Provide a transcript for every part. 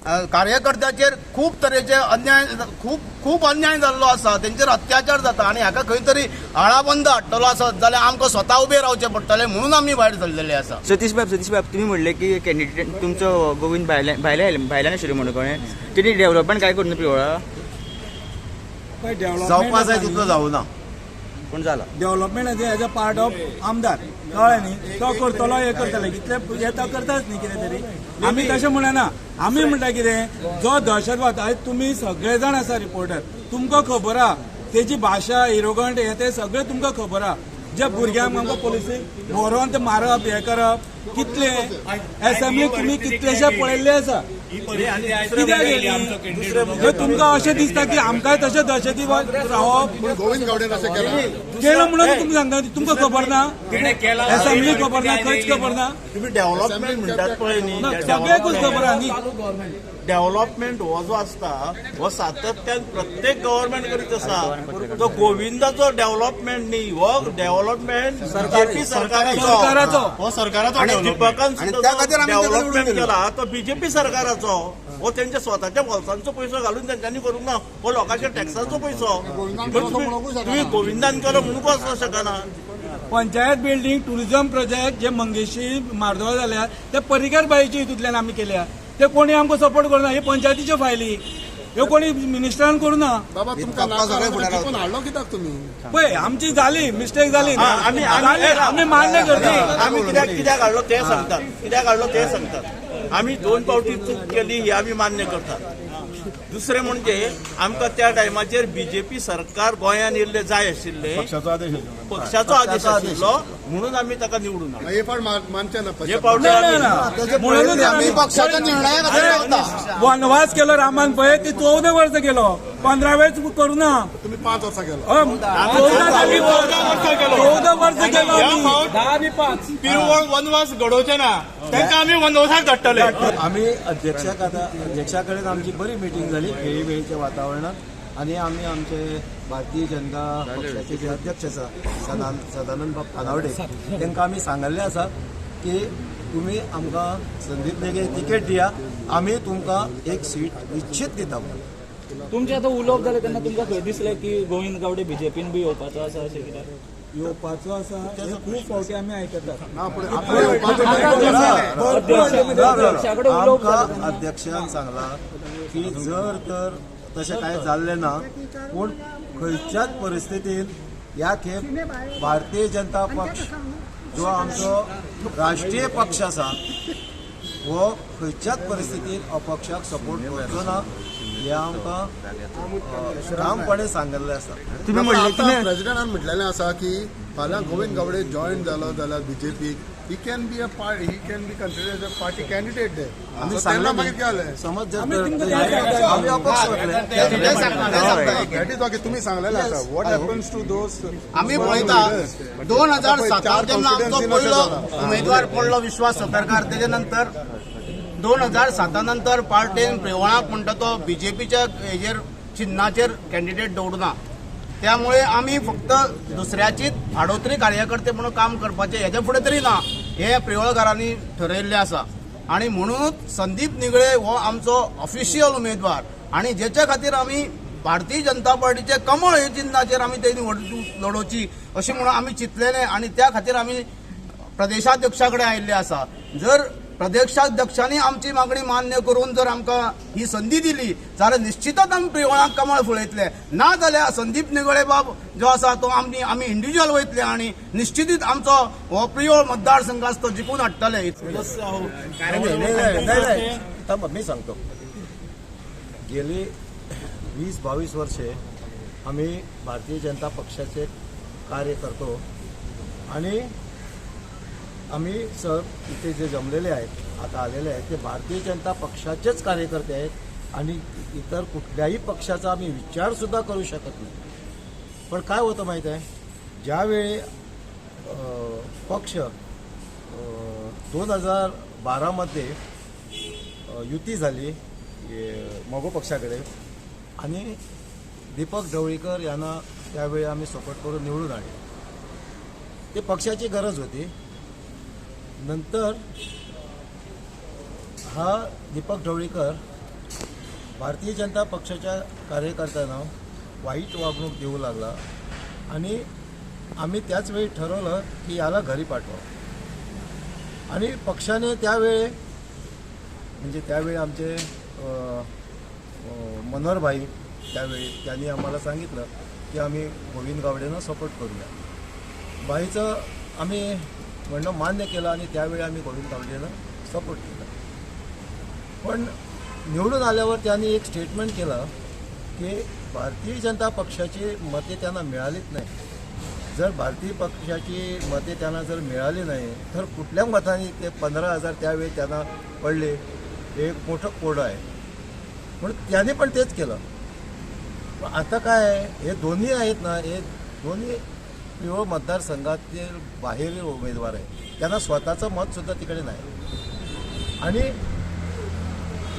कार्यकर्त्याचेर खूब तरेचे अन्याय खूप अन्याय जाल्लो आसा, तेंचेर अत्याचार जाता आनी हाका खंय तरी आळाबंद हाडटलो आसत जाल्यार आमकां स्वता उबे रावचे पडटले म्हणून आमी भायर सरलेले आसा. सतीश बाब तुम्ही म्हणले की कॅन्डिडेट तुमचो गोविंद भायल्यान आशिल्लो म्हणून कळ्ळें, तेणी डेव्हलपमेंट काय करून पिवळा जावपा जाय तितलो जावना पण जाला. Development as a part of आमदार कळ्ळें न्ही, तो करतलो हे करतले कितले हे तो करताच न्ही कितें तरी. आमी तशें म्हणना, आमी म्हणटा कितें जो दहशतवाद आयज तुमी सगळे जाण आसा रिपोर्टर, तुमकां खबर आहा तेजी भाशा इरोगंट हे ते सगळे तुमकां खबर आहा. जे भुरग्यांक आमकां पोलिसीक व्हरोन ते मारप हे करप कितले एसेंब्लीक तुमी कितलेशे पळयल्ले आसा. कित्याक गेली तुमकां अशें दिसता की आमकांय तशें दहशतीवाद रावप केलं म्हणून तुमी सांगता तुमकां खबर ना, एसेंब्ली खबर ना, खंयच खबर ना. तुम्ही डेव्हलपमेंट म्हणटात पळय न्ही, सगळ्याकूच खबर आहा न्ही. डेव्हलपमेंट हो जो आसता हो सातत्यान प्रत्येक गव्हर्नमेंट करीत आसा. तो गोविंदाचो डेव्हलपमेंट न्ही, हो डेव्हलपमेंट बीजेपी सरकाराचो हो सरकाराचो आणि दीपकान डेव्हलपमेंट केला तो बीजेपी सरकाराचो. हो त्यांच्या स्वतःच्या भोवसांचो पैसो घालून त्यांच्यानी करूंक ना, हो लोकांच्या टॅक्साचो पैसो. तुम्ही गोविंदान केलो म्हणून कसो शकना. पंचायत बिल्डिंग टुरिझम प्रोजेक्ट जे मंगेशी मार्दोळा जाल्या ते पर्रीकार बाईच्या हितूंतल्यान आमी केल्या, ते कोणी आमकां सपोर्ट करना. हे पंचायतीच्यो फायली ह्यो कोणी मिनिस्टरान करूना. हाडलो कित्याक तुमी पळय आमची जाली मिस्टेक जाली, आमी मान्य करता. आम्ही कित्याक हाडलो ते सांगतात, कित्याक हाडलो ते सांगतात. आम्ही 2 फावटी चूक केली ही आमी मान्य करतात. दुसरे म्हणजे आमकां त्या टायमाचेर बीजेपी सरकार गोंयान येयल्ले जाय आशिल्ले, पक्षाचो आदेश आशिल्लो म्हणून आमी ताका निवडून हाडलो. हे फावट मानचे ना हे फावटी म्हणूनच आमी पक्षाच्या निर्णया वनवास केलो रामान पळय, ती 14 वर्सां केलो, 15 वेळेस करूना. तुम्ही 5 वर्सां केलो. 14 वर्सां केलो. 10 पिरवळ वनवास घडोवचे ना, तांकां आमी वनवासाक धाडटले. आम्ही अध्यक्षाकडे आमची बरी मिटिंग झाली वेळीच्या वातावरणात आणि आम्ही आमचे भारतीय जनता पक्षाचे जे अध्यक्ष आसा सदानंद बाब खानावडे तांकां आमी सांगल्लें आसा की तुम्ही आमकां संदीप नेगे तिकेट दिया, आमी तुमकां एक सीट निश्चित दिता. तुमचे आतां उलोवप जालें तेन्ना तुमकां खंय दिसलें की गोविंद गावडे बीजेपीन बी येवपाचो आसा अशें कित्याक? येवपाचो आसा हे खूब फावटी आमी आयकतात. आमकां अध्यक्षान सांगला की जर तर तशें कांय जाल्लें ना, पूण खंयच्याच परिस्थितीन ह्या खेप भारतीय जनता पक्ष जो आमचो राष्ट्रीय पक्ष आसा हो खंयच्याच परिस्थितीन अपक्षाक सपोर्ट करचो ना, हे आमकां ठामपणे सांगिल्लें आसा. तुम्ही म्हणले प्रेसिडेंटान म्हटलेलें आसा की फाल्यां गोविंद गावडे जॉईन जालो जाल्यार बीजेपीक he can be considered as a party candidate दे. आमी सांगलें मागीर केलें समज जर आमी अपक्ष वतले. तुमी सांगलेलें आसा वॉट हॅपन्स टू दोस. आम्ही पळयता 2007 जेन्ना आमचो पयलो उमेदवार पडलो विश्वास सतरकार, तेजे नंतर 2007 नंतर पार्टीन प्रेवळाक म्हणटा तो बीजेपीच्या हेजेर चिन्हाचेर कॅन्डिडेट दवरुना. त्यामुळे आम्ही फक्त दुसऱ्याचीच आडोत्री कार्यकर्ते म्हणून काम करपाचे हेजे फुडें तरी ना, हे प्रेवळकारांनी ठरयल्लें आसा. आणि म्हणूनच संदीप निगळे हो आमचो ऑफिशियल उमेदवार आणि जेच्या खातीर आमी भारतीय जनता पार्टीचे कमळ हे चिन्हाचेर आमी ते निवडणूक लडोवची अशें म्हणून आमी चिंतलेलें आणि त्या खातीर आमी प्रदेशाध्यक्षाकडे आयिल्ले आसा. जर प्रदेशाध्यक्षांनी आमची मागणी मान्य करून जर आमकां ही संधी दिली जाल्यार निश्चितच आमी प्रेवळाक कमळ फुलयतले. ना जाल्यार संदीप निगळे बाब जो आसा तो आमी इंडिव्हिज्युअल वयतले आणि निश्चितीत आमचो हो प्रियोळ मतदारसंघ आसा तो जिखून हाडटले. मी सांगतो, गेली 20-22 वर्षे आम्ही भारतीय जनता पक्षाचे कार्य करतो आणि आम्ही सर इथे जे जमलेले आहेत आता आलेले आहेत ते भारतीय जनता पक्षाचेच कार्यकर्ते आहेत आणि इतर कुठल्याही पक्षाचा आम्ही विचारसुद्धा करू शकत नाही. पण काय होतं माहीत आहे, ज्यावेळी पक्ष 2012मध्ये युती झाली मगो पक्षाकडे आणि दीपक ढवळीकर यांना त्यावेळी आम्ही सपोर्ट करून निवडून आणले. ते पक्षाची गरज होती. नंतर हा दीपक ढवळीकर भारतीय जनता पक्षाच्या कार्यकर्त्यांना वाईट वागणूक देऊ लागला आणि आम्ही त्याच वेळी ठरवलं की याला घरी पाठवा आणि पक्षाने त्यावेळी आमचे मनोहरभाई त्यांनी आम्हाला सांगितलं की आम्ही गोविंद गावडेंना सपोर्ट करूया. भाईचं आम्ही म्हणणं मान्य केलं आणि त्यावेळी आम्ही गोविंद गावडेंना सपोर्ट केला. पण निवडून आल्यावर त्यांनी एक स्टेटमेंट केलं की भारतीय जनता पक्षाची मते त्यांना मिळालीच नाही. जर भारतीय पक्षाची मते त्यांना जर मिळाली नाही तर कुठल्या मताने ते 15,000 त्यावेळी त्यांना पडले हे एक मोठं कोडं आहे. म्हणून त्याने पण तेच केलं. पण आता काय आहे, हे दोन्ही आहेत ना, हे दोन्ही पिवळ मतदारसंघातील बाहेरील उमेदवार आहे. त्यांना स्वतःचं मतसुद्धा तिकडे नाही आणि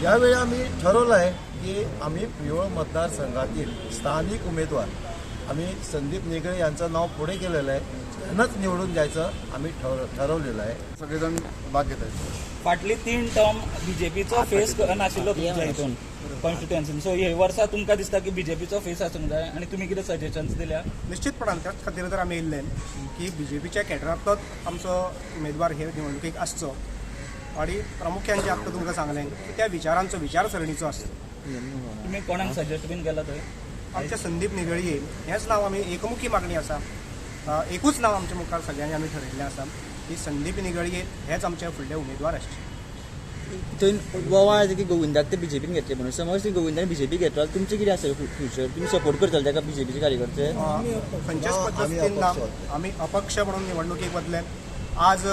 यावेळी आम्ही ठरवलं आहे की आम्ही पिवळ मतदारसंघातील स्थानिक उमेदवार आम्ही संदीप निगळे यांचं नाव पुढे केलेलं आहे. त्यांनाच निवडून द्यायचं आम्ही ठरवलेलं आहे. सगळेजण भाग घेत आहेत. फाटली 3 टर्म बीजेपीचो फेस नाशिल्लो तुमच्या हितून कॉन्स्टिट्युएन्सीन. सो हे वर्सा तुमकां दिसता की बीजेपीचो फेस आसूंक जाय आनी तुमी कितें सजेशन्स दिल्या? निश्चितपणान त्याच खातीर तर आमी येयल्ले की बीजेपीच्या कॅडरांतलोच आमचो उमेदवार हे निवडणुकीक आसचो आणि प्रामुख्यान जे आतां तुमकां सांगलें की त्या विचारांचो विचारसरणीचो आसचो. तुमी कोणाक सजेस्ट बीन केला थंय? आमचे संदीप निगळये हेच नांव आमी एकमुखी मागणी आसा. एकूच नांव आमच्या मुखार सगळ्यांनी आमी ठरयिल्लें आसा की संदीप निगळये हेच आमचे फुडले उमेदवार आसचे. थंय बोवाळ की गोविंदाक ते बीजेपीन घेतले म्हणून. समज ती गोविंदान बीजेपी घेतलो तुमचें कितें आसा फ्युचर? तुमी सपोर्ट करतले ताका बीजेपीचे कार्यकर्ते? खंयच्याच पद्दतीन ना, आमी अपक्ष म्हणून निवडणुकीक वतले. आज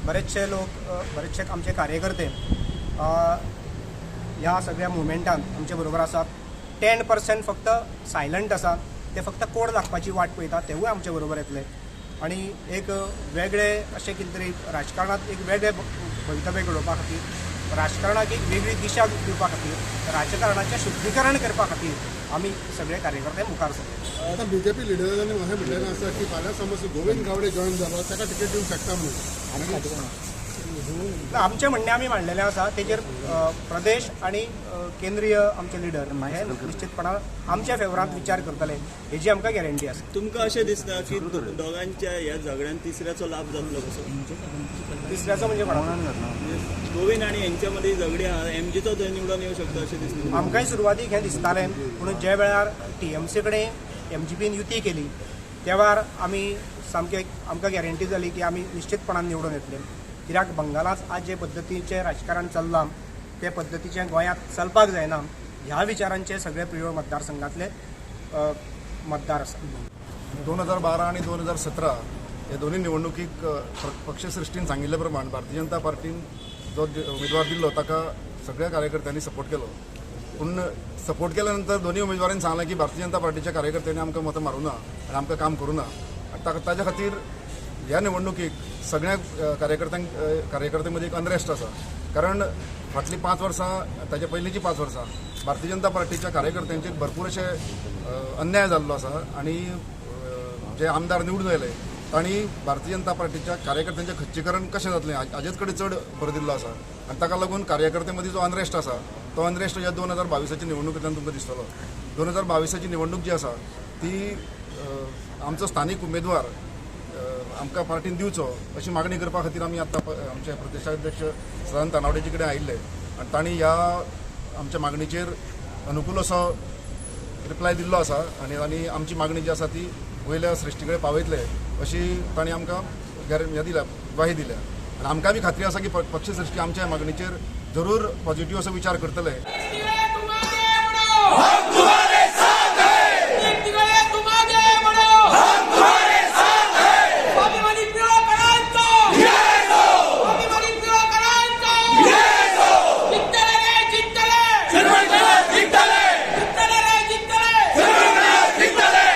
बरेचशे आमचे कार्यकर्ते ह्या सगळ्या मुवमेंटान आमचे बरोबर आसात. 10% फक्त सायलंट आसा, ते फक्त कोड दाखपाची वाट पळयता, तेवूय आमचे बरोबर येतले आणि एक वेगळे अशें कितें तरी राजकारणांत एक वेगळे भवितव्य घडोवपा खातीर, राजकारणाक एक वेगळी दिशा दिवपा खातीर, राजकारणाचें शुद्धीकरण करपा खातीर आमी सगळे कार्यकर्ते मुखार सरले. आता बीजेपी लिडरांनी अशें म्हटलेलें आसा की फाल्यां समज गोविंद गावडे जॉईन जालो ताका तिकेट दिवंक शकता म्हणून. आमचे म्हणणें आमी मांडलेलें आसा. तेजेर प्रदेश आणि केंद्रीय आमचे लिडर हे निश्चितपणान आमच्या फेवरांत विचार करतले हेजी आमकां गॅरंटी आसा. तुमकां अशें दिसता की दोगांच्या ह्या झगड्यान तिसऱ्याचो लाभ जातलो कसो? तिसऱ्याचो म्हणजे गोविंद आनी हेंच्या मदीं झगडी आहा, एमजीचो थंय निवडून येवं शकता अशें दिसता? आमकांय सुरवातीक हें दिसतालें, पूण जे वेळार TMC कडेन MGPन युती केली त्या वेळार आमी आमकां गॅरंटी जाली की आमी निश्चितपणान निवडून येतले. कित्याक बंगालांत आज जे पद्दतीचें राजकारण चल्लां ते पद्दतीचें गोंयांत चलपाक जायना. ह्या विचारांचे सगळे पिवळ मतदारसंघातले मतदार आसात. 2012 आणि 2017 हे दोन्ही निवडणुकीक पक्षसृश्टीन सांगिल्ले प्रमाण भारतीय जनता पार्टीन जो उमेदवार दिल्लो ताका सगळ्या कार्यकर्त्यांनी सपोर्ट केलो. पूण सपोर्ट केल्या नंतर दोन्ही उमेदवारांनी सांगलें की भारतीय जनता पार्टीच्या कार्यकर्त्यांनी आमकां मतां मारूं ना आनी आमकां काम करूं ना. ताच्या खातीर ह्या निवडणुकीक सगळ्या कार्यकर्त्यां मदीं एक अनरेस्ट आसा. कारण फाटलीं 5 वर्सां ताचे पयलींची 5 वर्सां भारतीय जनता पार्टीच्या कार्यकर्त्यांचेर भरपूर अशे अन्याय जाल्लो आसा आणि जे आमदार निवडून आयले तांणी भारतीय जनता पार्टीच्या कार्यकर्त्यांचें खच्चीकरण कशें जातलें हाजेच कडेन चड भर दिल्लो आसा. आनी ताका लागून कार्यकर्त्यां मदीं जो अनरेस्ट आसा तो अनरेस्ट ह्या 2022च्या निवडणुकींतल्यान तुमकां दिसतलो. 2022ची निवडणूक जी आसा ती आमचो स्थानीक उमेदवार आमकां पार्टीन दिवचो अशी मागणी करपा खातीर आमी आतां आमचे प्रदेशाध्यक्ष सदानंद तानावडेचे कडेन आयिल्ले आनी तांणी ह्या आमच्या मागणीचेर अनुकूल असो रिप्लाय दिल्लो आसा आनी आमची मागणी जी आसा ती वयल्या श्रेष्ठी कडेन पावयतले अशी तांणी आमकां ग्वाही दिल्या. आनी आमकां बी खात्री आसा की पक्षश्रेष्ठी आमच्या मागणीचेर जरूर पॉझिटिव्ह असो विचार करतले.